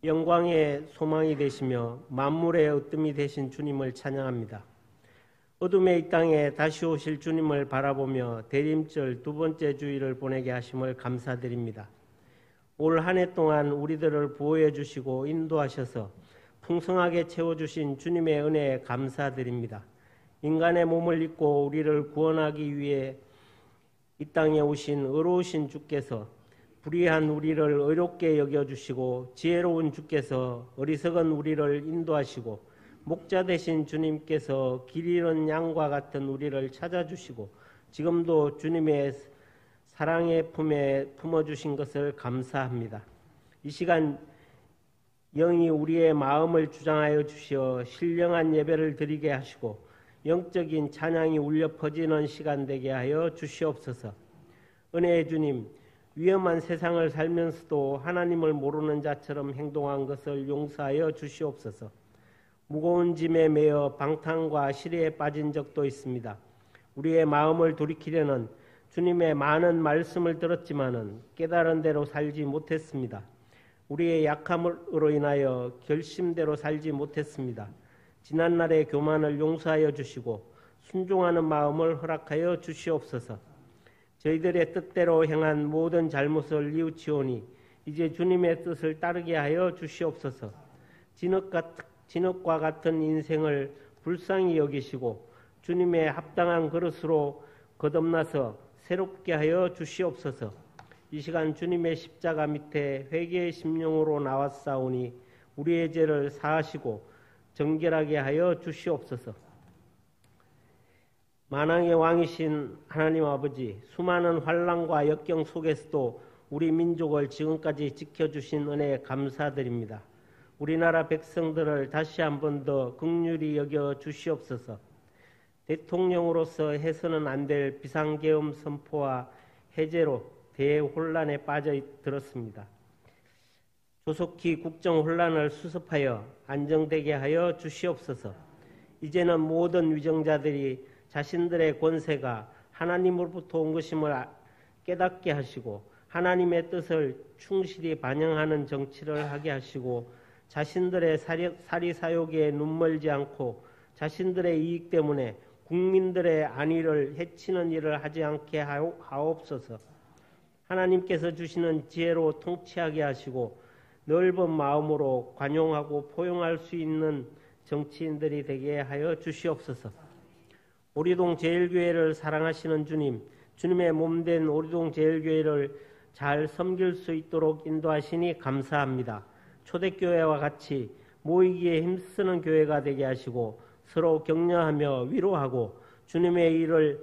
영광의 소망이 되시며 만물의 으뜸이 되신 주님을 찬양합니다. 어둠의 이 땅에 다시 오실 주님을 바라보며 대림절 두 번째 주일을 보내게 하심을 감사드립니다. 올 한 해 동안 우리들을 보호해 주시고 인도하셔서 풍성하게 채워주신 주님의 은혜에 감사드립니다. 인간의 몸을 입고 우리를 구원하기 위해 이 땅에 오신 의로우신 주께서 불의한 우리를 의롭게 여겨주시고 지혜로운 주께서 어리석은 우리를 인도하시고 목자 되신 주님께서 길 잃은 양과 같은 우리를 찾아주시고 지금도 주님의 사랑의 품에 품어주신 것을 감사합니다. 이 시간 영이 우리의 마음을 주장하여 주시어 신령한 예배를 드리게 하시고 영적인 찬양이 울려 퍼지는 시간 되게 하여 주시옵소서. 은혜의 주님, 위험한 세상을 살면서도 하나님을 모르는 자처럼 행동한 것을 용서하여 주시옵소서. 무거운 짐에 매여 방탕과 시리에 빠진 적도 있습니다. 우리의 마음을 돌이키려는 주님의 많은 말씀을 들었지만은 깨달은 대로 살지 못했습니다. 우리의 약함으로 인하여 결심대로 살지 못했습니다. 지난날의 교만을 용서하여 주시고 순종하는 마음을 허락하여 주시옵소서. 저희들의 뜻대로 행한 모든 잘못을 뉘우치오니 이제 주님의 뜻을 따르게 하여 주시옵소서. 진흙과 같은 인생을 불쌍히 여기시고 주님의 합당한 그릇으로 거듭나서 새롭게 하여 주시옵소서. 이 시간 주님의 십자가 밑에 회개의 심령으로 나왔사오니 우리의 죄를 사하시고 정결하게 하여 주시옵소서. 만왕의 왕이신 하나님 아버지, 수많은 환난과 역경 속에서도 우리 민족을 지금까지 지켜주신 은혜에 감사드립니다. 우리나라 백성들을 다시 한 번 더 긍휼히 여겨 주시옵소서. 대통령으로서 해서는 안 될 비상계엄 선포와 해제로 대혼란에 빠져들었습니다. 조속히 국정혼란을 수습하여 안정되게 하여 주시옵소서. 이제는 모든 위정자들이 자신들의 권세가 하나님으로부터 온 것임을 깨닫게 하시고 하나님의 뜻을 충실히 반영하는 정치를 하게 하시고 자신들의 사리사욕에 눈멀지 않고 자신들의 이익 때문에 국민들의 안위를 해치는 일을 하지 않게 하옵소서. 하나님께서 주시는 지혜로 통치하게 하시고 넓은 마음으로 관용하고 포용할 수 있는 정치인들이 되게 하여 주시옵소서. 오리동 제일교회를 사랑하시는 주님, 주님의 몸된 오리동 제일교회를 잘 섬길 수 있도록 인도하시니 감사합니다. 초대교회와 같이 모이기에 힘쓰는 교회가 되게 하시고 서로 격려하며 위로하고 주님의 일을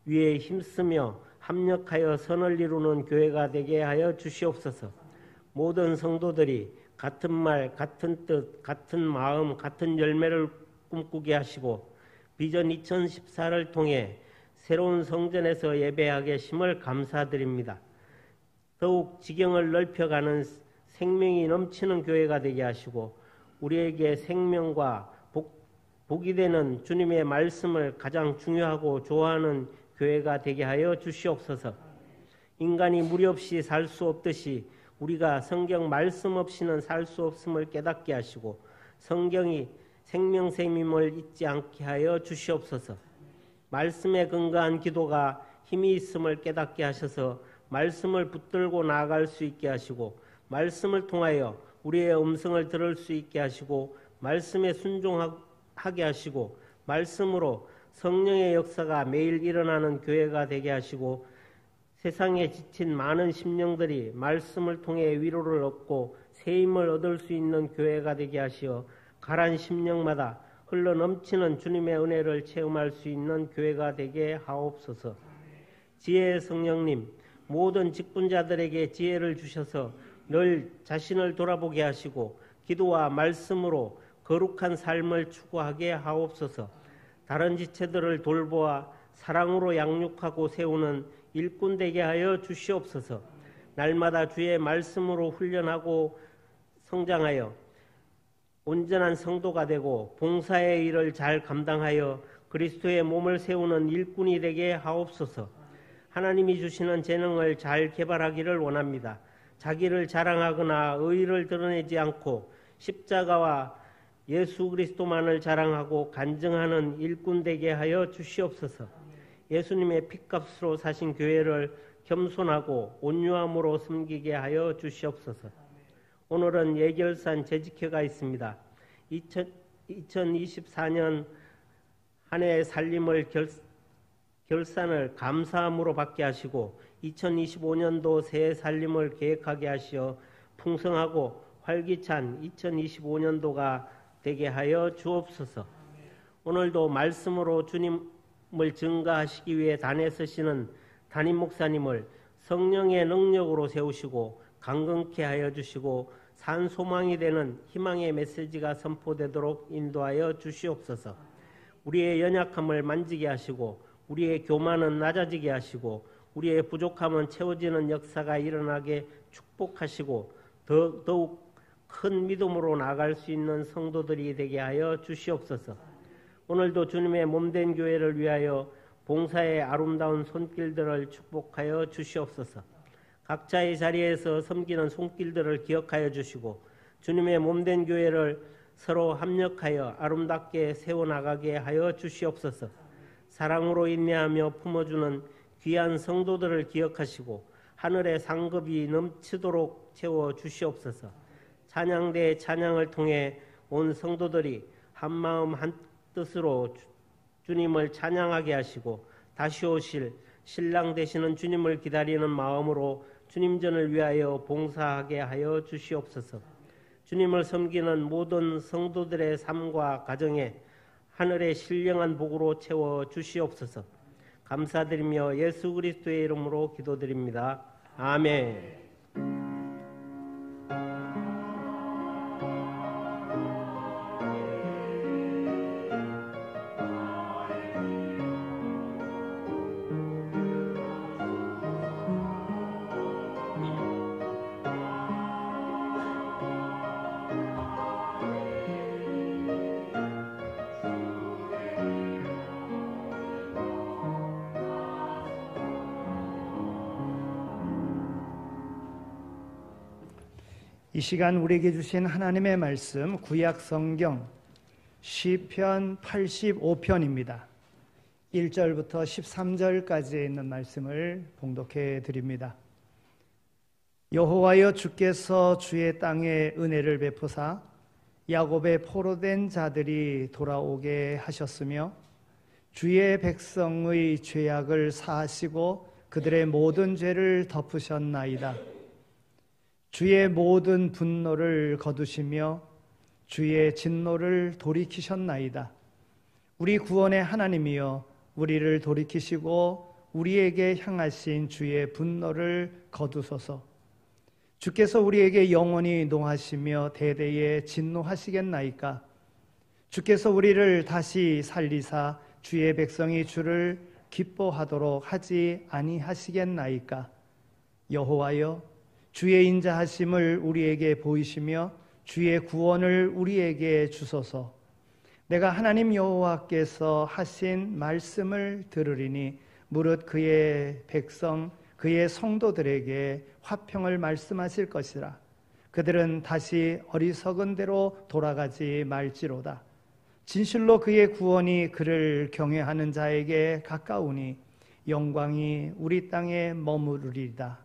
위해 힘쓰며 합력하여 선을 이루는 교회가 되게 하여 주시옵소서. 모든 성도들이 같은 말, 같은 뜻, 같은 마음, 같은 열매를 꿈꾸게 하시고 비전 2014를 통해 새로운 성전에서 예배하게 하심을 감사드립니다. 더욱 지경을 넓혀가는 생명이 넘치는 교회가 되게 하시고 우리에게 생명과 복이 되는 주님의 말씀을 가장 중요하고 좋아하는 교회가 되게 하여 주시옵소서. 인간이 무리 없이 살 수 없듯이 우리가 성경 말씀 없이는 살 수 없음을 깨닫게 하시고 성경이 생명샘임을 잊지 않게 하여 주시옵소서. 말씀에 근거한 기도가 힘이 있음을 깨닫게 하셔서 말씀을 붙들고 나아갈 수 있게 하시고 말씀을 통하여 우리의 음성을 들을 수 있게 하시고 말씀에 순종하게 하시고 말씀으로 성령의 역사가 매일 일어나는 교회가 되게 하시고 세상에 지친 많은 심령들이 말씀을 통해 위로를 얻고 새 힘을 얻을 수 있는 교회가 되게 하시어 가란 심령마다 흘러 넘치는 주님의 은혜를 체험할 수 있는 교회가 되게 하옵소서. 지혜의 성령님, 모든 직분자들에게 지혜를 주셔서 늘 자신을 돌아보게 하시고 기도와 말씀으로 거룩한 삶을 추구하게 하옵소서. 다른 지체들을 돌보아 사랑으로 양육하고 세우는 일꾼 되게 하여 주시옵소서. 날마다 주의 말씀으로 훈련하고 성장하여 온전한 성도가 되고 봉사의 일을 잘 감당하여 그리스도의 몸을 세우는 일꾼이 되게 하옵소서. 하나님이 주시는 재능을 잘 개발하기를 원합니다. 자기를 자랑하거나 의의를 드러내지 않고 십자가와 예수 그리스도만을 자랑하고 간증하는 일꾼 되게 하여 주시옵소서. 예수님의 핏값으로 사신 교회를 겸손하고 온유함으로 섬기게 하여 주시옵소서. 오늘은 예결산 재직회가 있습니다. 2024년 한 해의 살림을 결산을 감사함으로 받게 하시고 2025년도 새해 살림을 계획하게 하시어 풍성하고 활기찬 2025년도가 되게 하여 주옵소서. 오늘도 말씀으로 주님을 증거하시기 위해 단에 서시는 담임 목사님을 성령의 능력으로 세우시고 강건케 하여 주시고 산 소망이 되는 희망의 메시지가 선포되도록 인도하여 주시옵소서. 우리의 연약함을 만지게 하시고 우리의 교만은 낮아지게 하시고 우리의 부족함은 채워지는 역사가 일어나게 축복하시고 더욱 큰 믿음으로 나아갈 수 있는 성도들이 되게 하여 주시옵소서. 오늘도 주님의 몸된 교회를 위하여 봉사의 아름다운 손길들을 축복하여 주시옵소서. 각자의 자리에서 섬기는 손길들을 기억하여 주시고 주님의 몸된 교회를 서로 합력하여 아름답게 세워나가게 하여 주시옵소서. 사랑으로 인내하며 품어주는 귀한 성도들을 기억하시고 하늘의 상급이 넘치도록 채워 주시옵소서. 찬양대의 찬양을 통해 온 성도들이 한마음 한뜻으로 주님을 찬양하게 하시고 다시 오실 신랑 되시는 주님을 기다리는 마음으로 주님전을 위하여 봉사하게 하여 주시옵소서. 주님을 섬기는 모든 성도들의 삶과 가정에 하늘의 신령한 복으로 채워 주시옵소서. 감사드리며 예수 그리스도의 이름으로 기도드립니다. 아멘. 이 시간 우리에게 주신 하나님의 말씀 구약 성경 시편 85편입니다. 1절부터 13절까지에 있는 말씀을 봉독해 드립니다. 여호와여, 주께서 주의 땅에 은혜를 베푸사 야곱의 포로된 자들이 돌아오게 하셨으며 주의 백성의 죄악을 사하시고 그들의 모든 죄를 덮으셨나이다. 주의 모든 분노를 거두시며 주의 진노를 돌이키셨나이다. 우리 구원의 하나님이여, 우리를 돌이키시고 우리에게 향하신 주의 분노를 거두소서. 주께서 우리에게 영원히 노하시며 대대에 진노하시겠나이까? 주께서 우리를 다시 살리사 주의 백성이 주를 기뻐하도록 하지 아니하시겠나이까? 여호와여, 주의 인자하심을 우리에게 보이시며 주의 구원을 우리에게 주소서. 내가 하나님 여호와께서 하신 말씀을 들으리니 무릇 그의 백성 그의 성도들에게 화평을 말씀하실 것이라. 그들은 다시 어리석은 대로 돌아가지 말지로다. 진실로 그의 구원이 그를 경외하는 자에게 가까우니 영광이 우리 땅에 머무르리이다.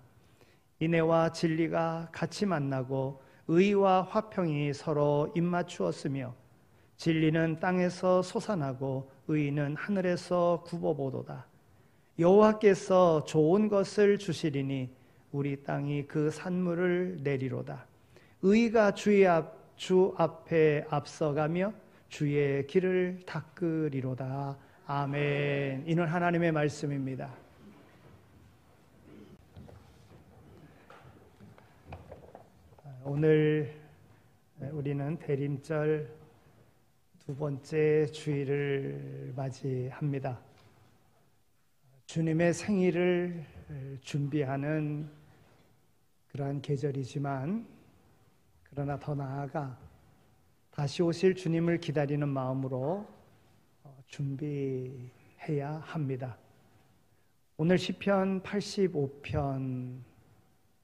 인애와 진리가 같이 만나고 의와 화평이 서로 입맞추었으며 진리는 땅에서 솟아나고 의는 하늘에서 굽어보도다. 여호와께서 좋은 것을 주시리니 우리 땅이 그 산물을 내리로다. 의가 주 앞에 앞서가며 주의 길을 닦으리로다. 아멘. 이는 하나님의 말씀입니다. 오늘 우리는 대림절 두 번째 주일을 맞이합니다. 주님의 생일을 준비하는 그러한 계절이지만, 그러나 더 나아가 다시 오실 주님을 기다리는 마음으로 준비해야 합니다. 오늘 시편 85편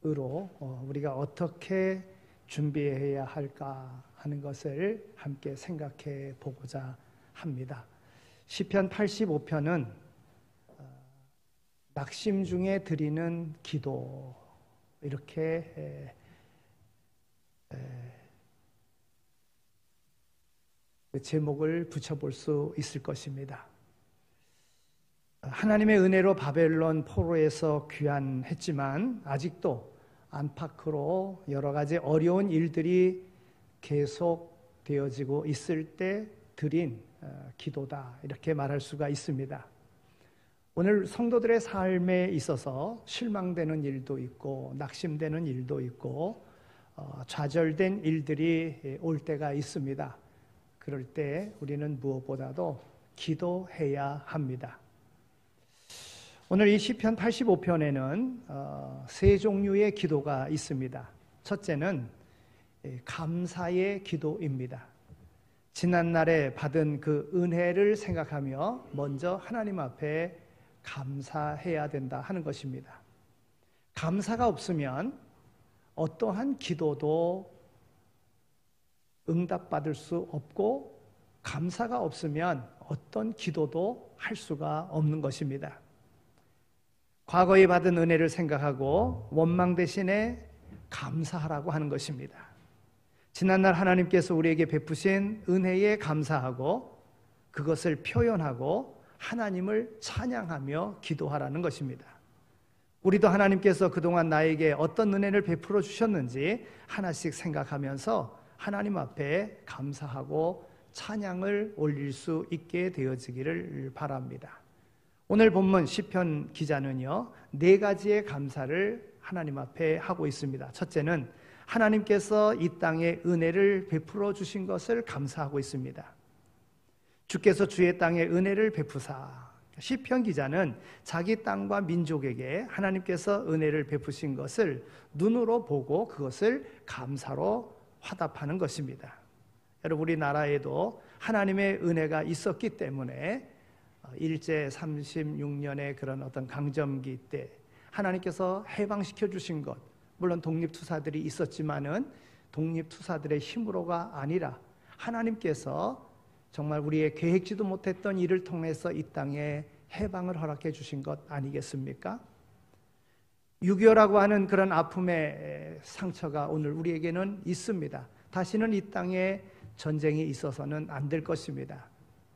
우리가 어떻게 준비해야 할까 하는 것을 함께 생각해 보고자 합니다. 시편 85편은 낙심 중에 드리는 기도, 이렇게 제목을 붙여볼 수 있을 것입니다. 하나님의 은혜로 바벨론 포로에서 귀환했지만 아직도 안팎으로 여러 가지 어려운 일들이 계속 되어지고 있을 때 드린 기도다, 이렇게 말할 수가 있습니다. 오늘 성도들의 삶에 있어서 실망되는 일도 있고 낙심되는 일도 있고 좌절된 일들이 올 때가 있습니다. 그럴 때 우리는 무엇보다도 기도해야 합니다. 오늘 이 시편 85편에는 세 종류의 기도가 있습니다. 첫째는 감사의 기도입니다. 지난날에 받은 그 은혜를 생각하며 먼저 하나님 앞에 감사해야 된다 하는 것입니다. 감사가 없으면 어떠한 기도도 응답받을 수 없고, 감사가 없으면 어떤 기도도 할 수가 없는 것입니다. 과거에 받은 은혜를 생각하고 원망 대신에 감사하라고 하는 것입니다. 지난날 하나님께서 우리에게 베푸신 은혜에 감사하고 그것을 표현하고 하나님을 찬양하며 기도하라는 것입니다. 우리도 하나님께서 그동안 나에게 어떤 은혜를 베풀어 주셨는지 하나씩 생각하면서 하나님 앞에 감사하고 찬양을 올릴 수 있게 되어지기를 바랍니다. 오늘 본문 시편 기자는요, 4가지의 감사를 하나님 앞에 하고 있습니다. 첫째는 하나님께서 이 땅에 은혜를 베풀어 주신 것을 감사하고 있습니다. 주께서 주의 땅에 은혜를 베푸사. 시편 기자는 자기 땅과 민족에게 하나님께서 은혜를 베푸신 것을 눈으로 보고 그것을 감사로 화답하는 것입니다. 여러분, 우리나라에도 하나님의 은혜가 있었기 때문에 일제 36년의 그런 어떤 강점기 때 하나님께서 해방시켜 주신 것, 물론 독립투사들이 있었지만은 독립투사들의 힘으로가 아니라 하나님께서 정말 우리의 계획지도 못했던 일을 통해서 이 땅에 해방을 허락해 주신 것 아니겠습니까? 6.25라고 하는 그런 아픔의 상처가 오늘 우리에게는 있습니다. 다시는 이 땅에 전쟁이 있어서는 안 될 것입니다.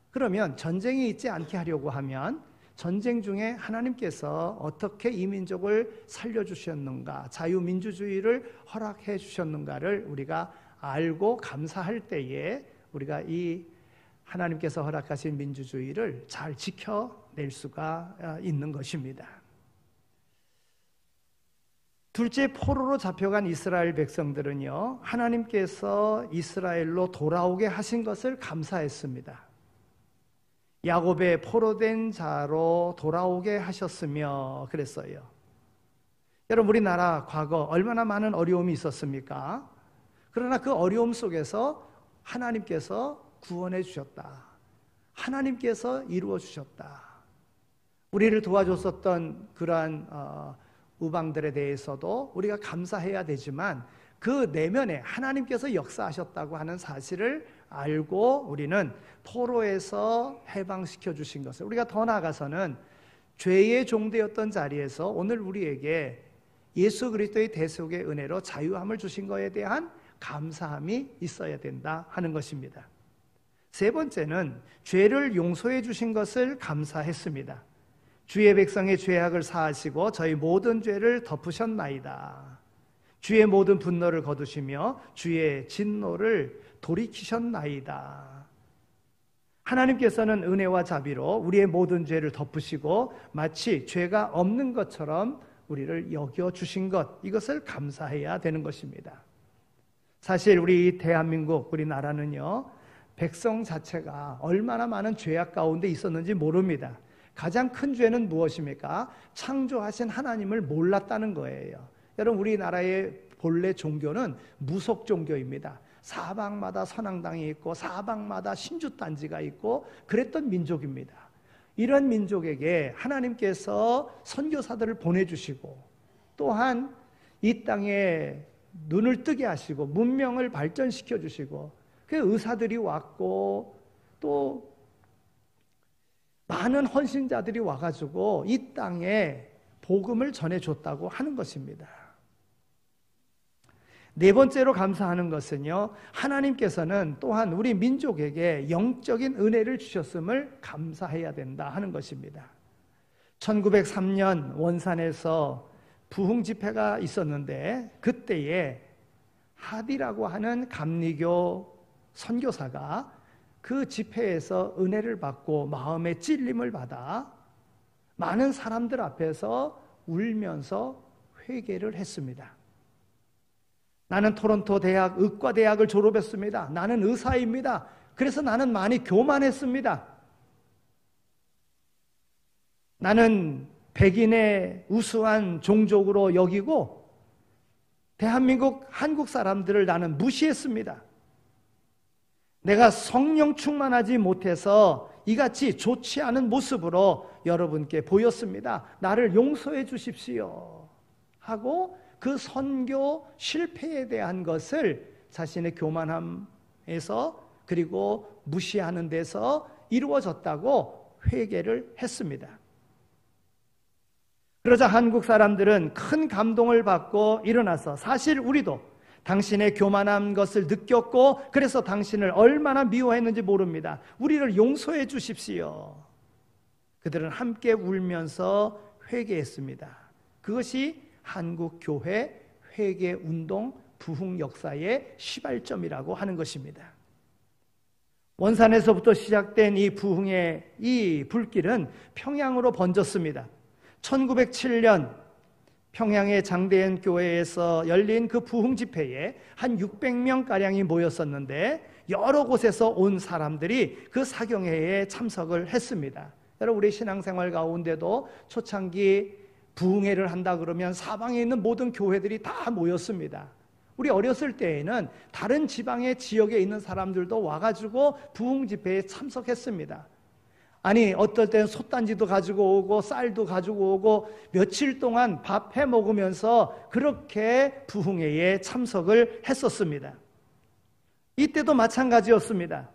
그러면 전쟁이 있지 않게 하려고 하면 전쟁 중에 하나님께서 어떻게 이 민족을 살려주셨는가, 자유민주주의를 허락해 주셨는가를 우리가 알고 감사할 때에 우리가 이 하나님께서 허락하신 민주주의를 잘 지켜낼 수가 있는 것입니다. 둘째, 포로로 잡혀간 이스라엘 백성들은요, 하나님께서 이스라엘로 돌아오게 하신 것을 감사했습니다. 야곱의 포로된 자로 돌아오게 하셨으며 그랬어요. 여러분, 우리나라 과거 얼마나 많은 어려움이 있었습니까? 그러나 그 어려움 속에서 하나님께서 구원해 주셨다. 하나님께서 이루어 주셨다. 우리를 도와줬었던 그러한 우방들에 대해서도 우리가 감사해야 되지만 그 내면에 하나님께서 역사하셨다고 하는 사실을 알고 우리는 포로에서 해방시켜 주신 것을, 우리가 더 나아가서는 죄의 종되었던 자리에서 오늘 우리에게 예수 그리스도의 대속의 은혜로 자유함을 주신 것에 대한 감사함이 있어야 된다 하는 것입니다. 세 번째는 죄를 용서해 주신 것을 감사했습니다. 주의 백성의 죄악을 사하시고 저희 모든 죄를 덮으셨나이다. 주의 모든 분노를 거두시며 주의 진노를 돌이키셨나이다. 하나님께서는 은혜와 자비로 우리의 모든 죄를 덮으시고 마치 죄가 없는 것처럼 우리를 여겨주신 것, 이것을 감사해야 되는 것입니다. 사실 우리 대한민국, 우리나라는요, 백성 자체가 얼마나 많은 죄악 가운데 있었는지 모릅니다. 가장 큰 죄는 무엇입니까? 창조하신 하나님을 몰랐다는 거예요. 여러분, 우리나라의 본래 종교는 무속 종교입니다. 사방마다 선앙당이 있고 사방마다 신주단지가 있고 그랬던 민족입니다. 이런 민족에게 하나님께서 선교사들을 보내주시고 또한 이 땅에 눈을 뜨게 하시고 문명을 발전시켜 주시고 그 의사들이 왔고 또 많은 헌신자들이 와가지고 이 땅에 복음을 전해줬다고 하는 것입니다. 네 번째로 감사하는 것은요, 하나님께서는 또한 우리 민족에게 영적인 은혜를 주셨음을 감사해야 된다 하는 것입니다. 1903년 원산에서 부흥 집회가 있었는데 그때에 하디라고 하는 감리교 선교사가 그 집회에서 은혜를 받고 마음의 찔림을 받아 많은 사람들 앞에서 울면서 회개를 했습니다. 나는 토론토 대학 의과대학을 졸업했습니다. 나는 의사입니다. 그래서 나는 많이 교만했습니다. 나는 백인의 우수한 종족으로 여기고 대한민국 한국 사람들을 나는 무시했습니다. 내가 성령 충만하지 못해서 이같이 좋지 않은 모습으로 여러분께 보였습니다. 나를 용서해 주십시오 하고 그 선교 실패에 대한 것을 자신의 교만함에서 그리고 무시하는 데서 이루어졌다고 회개를 했습니다. 그러자 한국 사람들은 큰 감동을 받고 일어나서 사실 우리도 당신의 교만한 것을 느꼈고 그래서 당신을 얼마나 미워했는지 모릅니다. 우리를 용서해 주십시오. 그들은 함께 울면서 회개했습니다. 그것이 한국 교회 회개 운동 부흥 역사의 시발점이라고 하는 것입니다. 원산에서부터 시작된 이 부흥의 이 불길은 평양으로 번졌습니다. 1907년 평양의 장대현 교회에서 열린 그 부흥 집회에 한 600명가량이 모였었는데 여러 곳에서 온 사람들이 그 사경회에 참석을 했습니다. 여러분, 우리 신앙생활 가운데도 초창기 부흥회를 한다 그러면 사방에 있는 모든 교회들이 다 모였습니다. 우리 어렸을 때에는 다른 지방의 지역에 있는 사람들도 와가지고 부흥 집회에 참석했습니다. 아니, 어떨 때는 솥단지도 가지고 오고 쌀도 가지고 오고 며칠 동안 밥 해 먹으면서 그렇게 부흥회에 참석을 했었습니다. 이때도 마찬가지였습니다.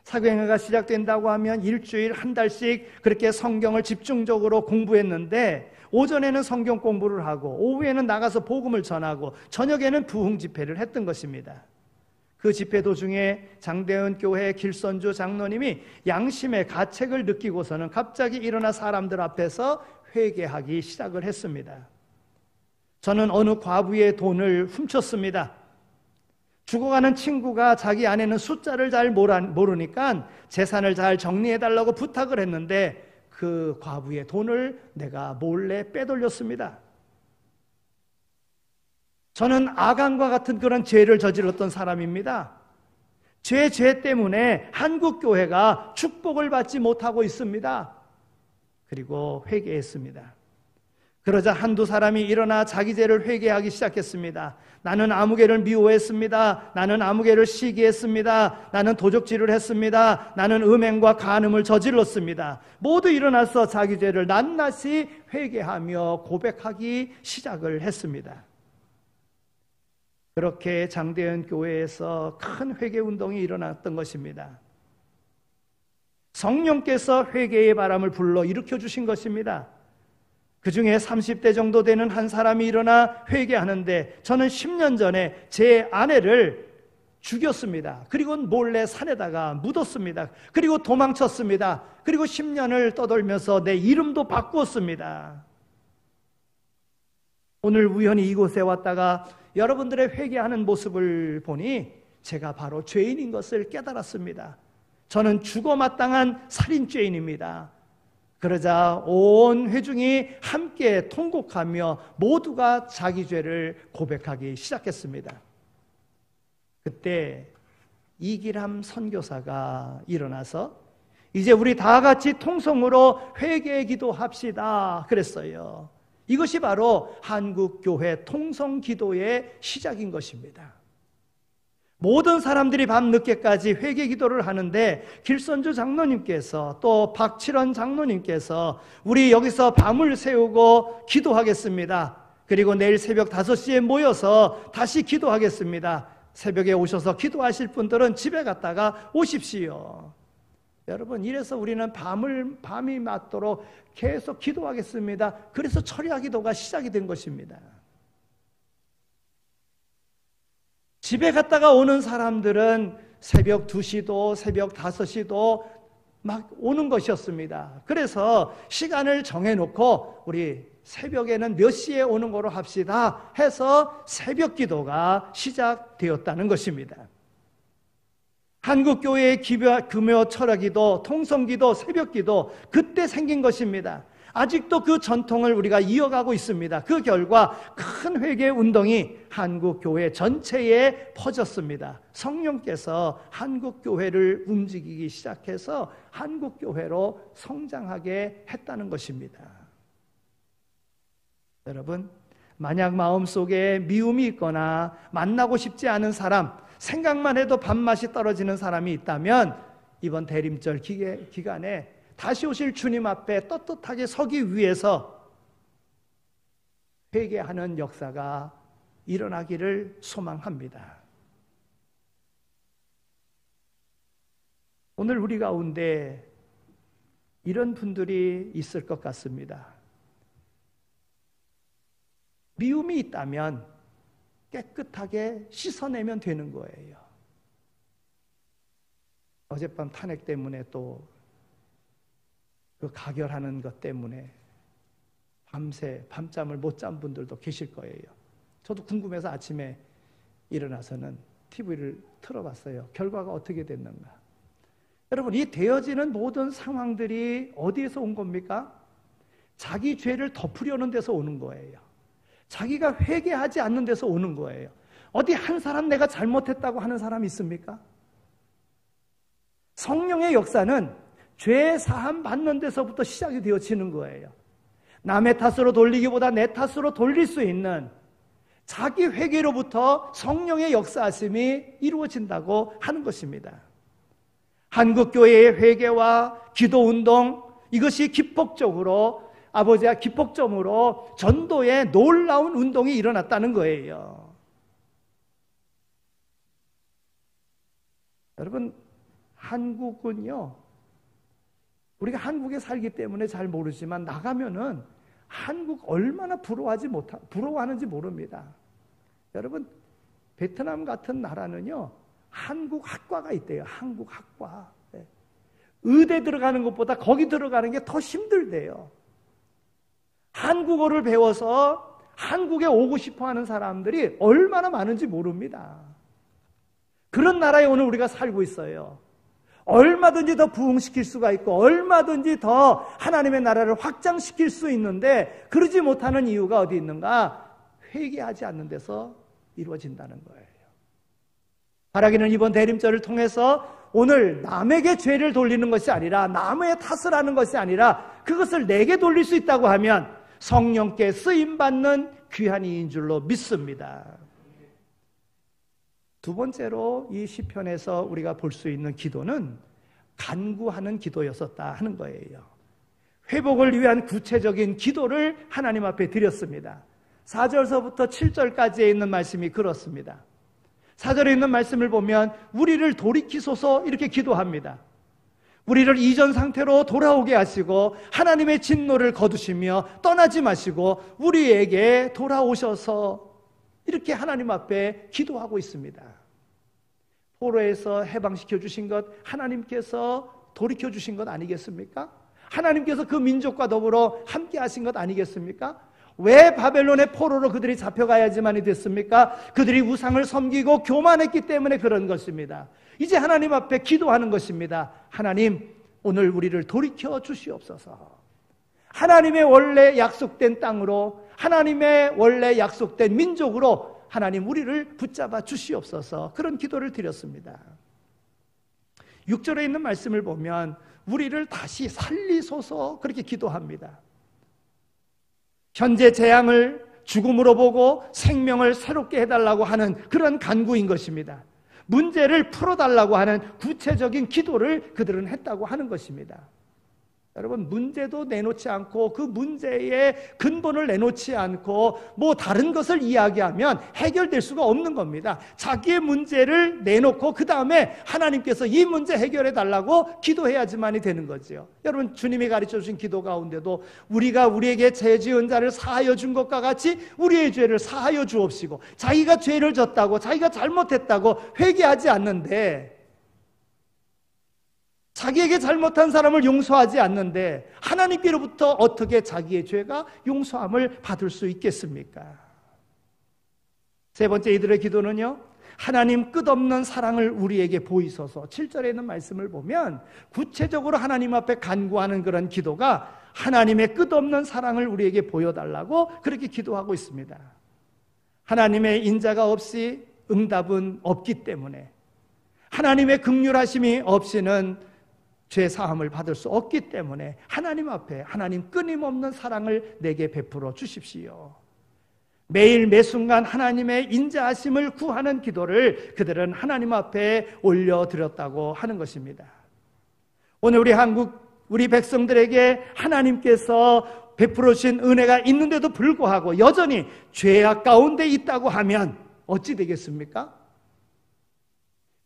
사경회가 시작된다고 하면 일주일 한 달씩 그렇게 성경을 집중적으로 공부했는데 오전에는 성경 공부를 하고 오후에는 나가서 복음을 전하고 저녁에는 부흥 집회를 했던 것입니다. 그 집회 도중에 장대현 교회 길선주 장로님이 양심의 가책을 느끼고서는 갑자기 일어나 사람들 앞에서 회개하기 시작을 했습니다. 저는 어느 과부의 돈을 훔쳤습니다. 죽어가는 친구가 자기 아내는 숫자를 잘 모르니까 재산을 잘 정리해달라고 부탁을 했는데 그 과부의 돈을 내가 몰래 빼돌렸습니다. 저는 아간과 같은 그런 죄를 저질렀던 사람입니다. 죄 때문에 한국교회가 축복을 받지 못하고 있습니다. 그리고 회개했습니다. 그러자 한두 사람이 일어나 자기 죄를 회개하기 시작했습니다. 나는 아무개를 미워했습니다. 나는 아무개를 시기했습니다. 나는 도적질을 했습니다. 나는 음행과 간음을 저질렀습니다. 모두 일어나서 자기 죄를 낱낱이 회개하며 고백하기 시작을 했습니다. 그렇게 장대현 교회에서 큰 회개 운동이 일어났던 것입니다. 성령께서 회개의 바람을 불러 일으켜 주신 것입니다. 그 중에 30대 정도 되는 한 사람이 일어나 회개하는데 저는 10년 전에 제 아내를 죽였습니다. 그리고 몰래 산에다가 묻었습니다. 그리고 도망쳤습니다. 그리고 10년을 떠돌면서 내 이름도 바꾸었습니다. 오늘 우연히 이곳에 왔다가 여러분들의 회개하는 모습을 보니 제가 바로 죄인인 것을 깨달았습니다. 저는 죽어마땅한 살인죄인입니다. 그러자 온 회중이 함께 통곡하며 모두가 자기 죄를 고백하기 시작했습니다. 그때 이기람 선교사가 일어나서 이제 우리 다 같이 통성으로 회개 기도합시다 그랬어요. 이것이 바로 한국교회 통성기도의 시작인 것입니다. 모든 사람들이 밤늦게까지 회개 기도를 하는데 길선주 장로님께서 또 박칠원 장로님께서 우리 여기서 밤을 새우고 기도하겠습니다. 그리고 내일 새벽 5시에 모여서 다시 기도하겠습니다. 새벽에 오셔서 기도하실 분들은 집에 갔다가 오십시오. 여러분, 이래서 우리는 밤이 맞도록 계속 기도하겠습니다. 그래서 철야 기도가 시작이 된 것입니다. 집에 갔다가 오는 사람들은 새벽 2시도 새벽 5시도 막 오는 것이었습니다. 그래서 시간을 정해놓고 우리 새벽에는 몇 시에 오는 거로 합시다 해서 새벽 기도가 시작되었다는 것입니다. 한국교회의 금요 철야기도, 통성기도, 새벽기도 그때 생긴 것입니다. 아직도 그 전통을 우리가 이어가고 있습니다. 그 결과 큰 회개 운동이 한국교회 전체에 퍼졌습니다. 성령께서 한국교회를 움직이기 시작해서 한국교회로 성장하게 했다는 것입니다. 여러분, 만약 마음속에 미움이 있거나 만나고 싶지 않은 사람, 생각만 해도 밥맛이 떨어지는 사람이 있다면 이번 대림절 기간에 다시 오실 주님 앞에 떳떳하게 서기 위해서 회개하는 역사가 일어나기를 소망합니다. 오늘 우리 가운데 이런 분들이 있을 것 같습니다. 미움이 있다면 깨끗하게 씻어내면 되는 거예요. 어젯밤 탄핵 때문에 또 그 가결하는 것 때문에 밤새 밤잠을 못 잔 분들도 계실 거예요. 저도 궁금해서 아침에 일어나서는 TV를 틀어봤어요. 결과가 어떻게 됐는가. 여러분, 이 되어지는 모든 상황들이 어디에서 온 겁니까? 자기 죄를 덮으려는 데서 오는 거예요. 자기가 회개하지 않는 데서 오는 거예요. 어디 한 사람 내가 잘못했다고 하는 사람이 있습니까? 성령의 역사는 죄 사함 받는 데서부터 시작이 되어지는 거예요. 남의 탓으로 돌리기보다 내 탓으로 돌릴 수 있는 자기 회개로부터 성령의 역사하심이 이루어진다고 하는 것입니다. 한국교회의 회개와 기도운동, 이것이 기폭적으로 아버지와 기폭점으로 전도의 놀라운 운동이 일어났다는 거예요. 여러분, 한국은요, 우리가 한국에 살기 때문에 잘 모르지만 나가면은 한국 얼마나 부러워하는지 모릅니다. 여러분, 베트남 같은 나라는요, 한국 학과가 있대요. 한국 학과. 의대 들어가는 것보다 거기 들어가는 게 더 힘들대요. 한국어를 배워서 한국에 오고 싶어 하는 사람들이 얼마나 많은지 모릅니다. 그런 나라에 오늘 우리가 살고 있어요. 얼마든지 더 부흥시킬 수가 있고 얼마든지 더 하나님의 나라를 확장시킬 수 있는데 그러지 못하는 이유가 어디 있는가? 회개하지 않는 데서 이루어진다는 거예요. 바라기는 이번 대림절을 통해서 오늘 남에게 죄를 돌리는 것이 아니라 남의 탓을 하는 것이 아니라 그것을 내게 돌릴 수 있다고 하면 성령께 쓰임받는 귀한 이인 줄로 믿습니다. 두 번째로 이 시편에서 우리가 볼 수 있는 기도는 간구하는 기도였었다 하는 거예요. 회복을 위한 구체적인 기도를 하나님 앞에 드렸습니다. 4절서부터 7절까지에 있는 말씀이 그렇습니다. 4절에 있는 말씀을 보면 우리를 돌이키소서 이렇게 기도합니다. 우리를 이전 상태로 돌아오게 하시고 하나님의 진노를 거두시며 떠나지 마시고 우리에게 돌아오셔서 이렇게 하나님 앞에 기도하고 있습니다. 포로에서 해방시켜 주신 것 하나님께서 돌이켜 주신 것 아니겠습니까? 하나님께서 그 민족과 더불어 함께 하신 것 아니겠습니까? 왜 바벨론의 포로로 그들이 잡혀가야지만이 됐습니까? 그들이 우상을 섬기고 교만했기 때문에 그런 것입니다. 이제 하나님 앞에 기도하는 것입니다. 하나님, 오늘 우리를 돌이켜 주시옵소서. 하나님의 원래 약속된 땅으로, 하나님의 원래 약속된 민족으로 하나님 우리를 붙잡아 주시옵소서. 그런 기도를 드렸습니다. 6절에 있는 말씀을 보면 우리를 다시 살리소서 그렇게 기도합니다. 현재 재앙을 죽음으로 보고 생명을 새롭게 해달라고 하는 그런 간구인 것입니다. 문제를 풀어달라고 하는 구체적인 기도를 그들은 했다고 하는 것입니다. 여러분, 문제도 내놓지 않고 그 문제의 근본을 내놓지 않고 뭐 다른 것을 이야기하면 해결될 수가 없는 겁니다. 자기의 문제를 내놓고 그 다음에 하나님께서 이 문제 해결해 달라고 기도해야지만이 되는 거죠. 여러분, 주님이 가르쳐 주신 기도 가운데도 우리가 우리에게 죄 지은 자를 사하여 준 것과 같이 우리의 죄를 사하여 주옵시고, 자기가 죄를 졌다고 자기가 잘못했다고 회개하지 않는데, 자기에게 잘못한 사람을 용서하지 않는데 하나님께로부터 어떻게 자기의 죄가 용서함을 받을 수 있겠습니까? 세 번째, 이들의 기도는요, 하나님 끝없는 사랑을 우리에게 보이소서. 7절에 있는 말씀을 보면 구체적으로 하나님 앞에 간구하는 그런 기도가 하나님의 끝없는 사랑을 우리에게 보여달라고 그렇게 기도하고 있습니다. 하나님의 인자가 없이 응답은 없기 때문에, 하나님의 긍휼하심이 없이는 죄 사함을 받을 수 없기 때문에 하나님 앞에 하나님 끊임없는 사랑을 내게 베풀어 주십시오. 매일 매순간 하나님의 인자하심을 구하는 기도를 그들은 하나님 앞에 올려드렸다고 하는 것입니다. 오늘 우리 백성들에게 하나님께서 베풀어 주신 은혜가 있는데도 불구하고 여전히 죄악 가운데 있다고 하면 어찌 되겠습니까?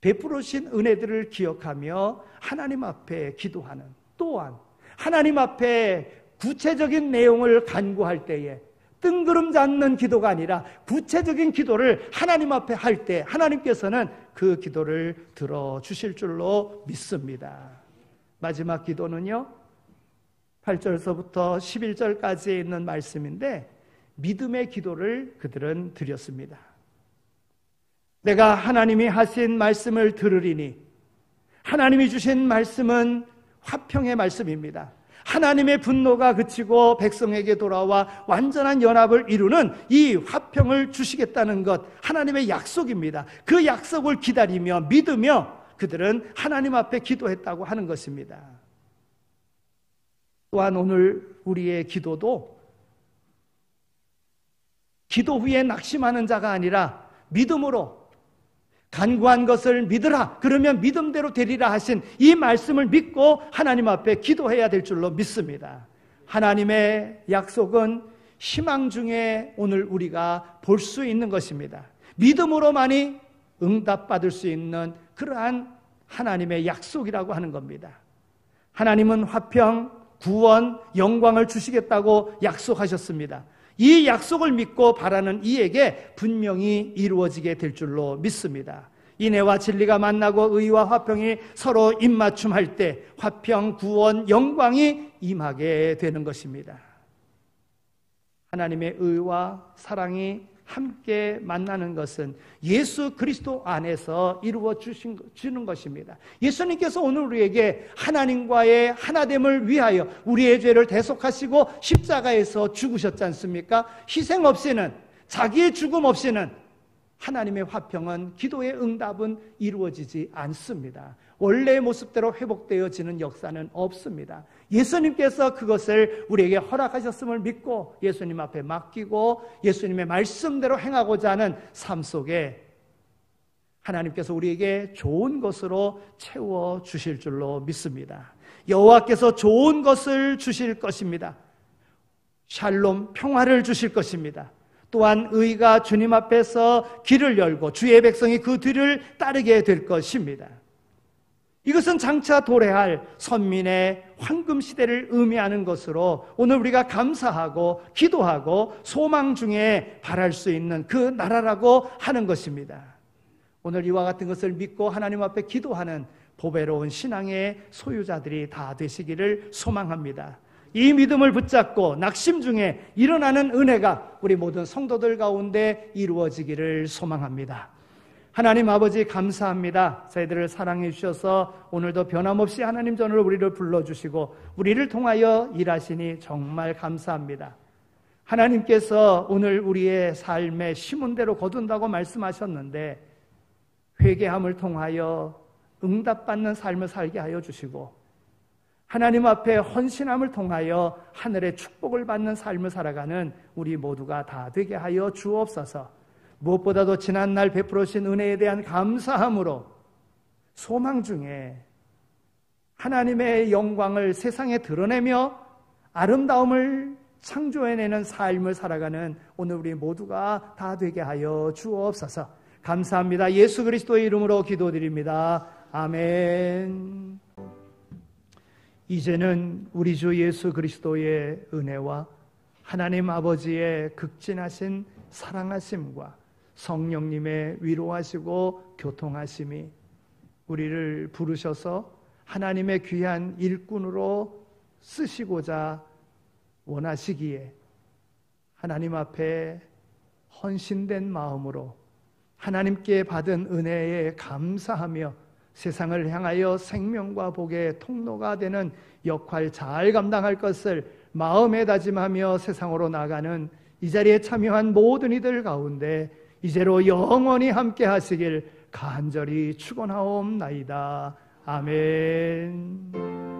베풀어 주신 은혜들을 기억하며 하나님 앞에 기도하는, 또한 하나님 앞에 구체적인 내용을 간구할 때에 뜬구름 잡는 기도가 아니라 구체적인 기도를 하나님 앞에 할 때 하나님께서는 그 기도를 들어주실 줄로 믿습니다. 마지막 기도는요, 8절서부터 11절까지에 있는 말씀인데 믿음의 기도를 그들은 드렸습니다. 내가 하나님이 하신 말씀을 들으리니, 하나님이 주신 말씀은 화평의 말씀입니다. 하나님의 분노가 그치고 백성에게 돌아와 완전한 연합을 이루는 이 화평을 주시겠다는 것, 하나님의 약속입니다. 그 약속을 기다리며 믿으며 그들은 하나님 앞에 기도했다고 하는 것입니다. 또한 오늘 우리의 기도도 기도 후에 낙심하는 자가 아니라 믿음으로 간구한 것을 믿으라, 그러면 믿음대로 되리라 하신 이 말씀을 믿고 하나님 앞에 기도해야 될 줄로 믿습니다. 하나님의 약속은 희망 중에 오늘 우리가 볼 수 있는 것입니다. 믿음으로만이 응답받을 수 있는 그러한 하나님의 약속이라고 하는 겁니다. 하나님은 화평, 구원, 영광을 주시겠다고 약속하셨습니다. 이 약속을 믿고 바라는 이에게 분명히 이루어지게 될 줄로 믿습니다. 인애와 진리가 만나고 의와 화평이 서로 입맞춤할 때 화평, 구원, 영광이 임하게 되는 것입니다. 하나님의 의와 사랑이 함께 만나는 것은 예수 그리스도 안에서 이루어 주는 것입니다. 예수님께서 오늘 우리에게 하나님과의 하나됨을 위하여 우리의 죄를 대속하시고 십자가에서 죽으셨지 않습니까? 희생 없이는, 자기의 죽음 없이는 하나님의 화평은, 기도의 응답은 이루어지지 않습니다. 원래의 모습대로 회복되어지는 역사는 없습니다. 예수님께서 그것을 우리에게 허락하셨음을 믿고 예수님 앞에 맡기고 예수님의 말씀대로 행하고자 하는 삶 속에 하나님께서 우리에게 좋은 것으로 채워주실 줄로 믿습니다. 여호와께서 좋은 것을 주실 것입니다. 샬롬, 평화를 주실 것입니다. 또한 의가 주님 앞에서 길을 열고 주의 백성이 그 뒤를 따르게 될 것입니다. 이것은 장차 도래할 선민의 황금시대를 의미하는 것으로 오늘 우리가 감사하고 기도하고 소망 중에 바랄 수 있는 그 나라라고 하는 것입니다. 오늘 이와 같은 것을 믿고 하나님 앞에 기도하는 보배로운 신앙의 소유자들이 다 되시기를 소망합니다. 이 믿음을 붙잡고 낙심 중에 일어나는 은혜가 우리 모든 성도들 가운데 이루어지기를 소망합니다. 하나님 아버지, 감사합니다. 저희들을 사랑해 주셔서 오늘도 변함없이 하나님 전으로 우리를 불러주시고 우리를 통하여 일하시니 정말 감사합니다. 하나님께서 오늘 우리의 삶에 심은 대로 거둔다고 말씀하셨는데 회개함을 통하여 응답받는 삶을 살게 하여 주시고 하나님 앞에 헌신함을 통하여 하늘의 축복을 받는 삶을 살아가는 우리 모두가 다 되게 하여 주옵소서. 무엇보다도 지난날 베풀어 주신 은혜에 대한 감사함으로 소망 중에 하나님의 영광을 세상에 드러내며 아름다움을 창조해내는 삶을 살아가는 오늘 우리 모두가 다 되게 하여 주옵소서. 감사합니다. 예수 그리스도의 이름으로 기도드립니다. 아멘. 이제는 우리 주 예수 그리스도의 은혜와 하나님 아버지의 극진하신 사랑하심과 성령님의 위로하시고 교통하심이 우리를 부르셔서 하나님의 귀한 일꾼으로 쓰시고자 원하시기에 하나님 앞에 헌신된 마음으로 하나님께 받은 은혜에 감사하며 세상을 향하여 생명과 복의 통로가 되는 역할 잘 감당할 것을 마음에 다짐하며 세상으로 나가는 이 자리에 참여한 모든 이들 가운데 이제로 영원히 함께 하시길 간절히 축원하옵나이다. 아멘.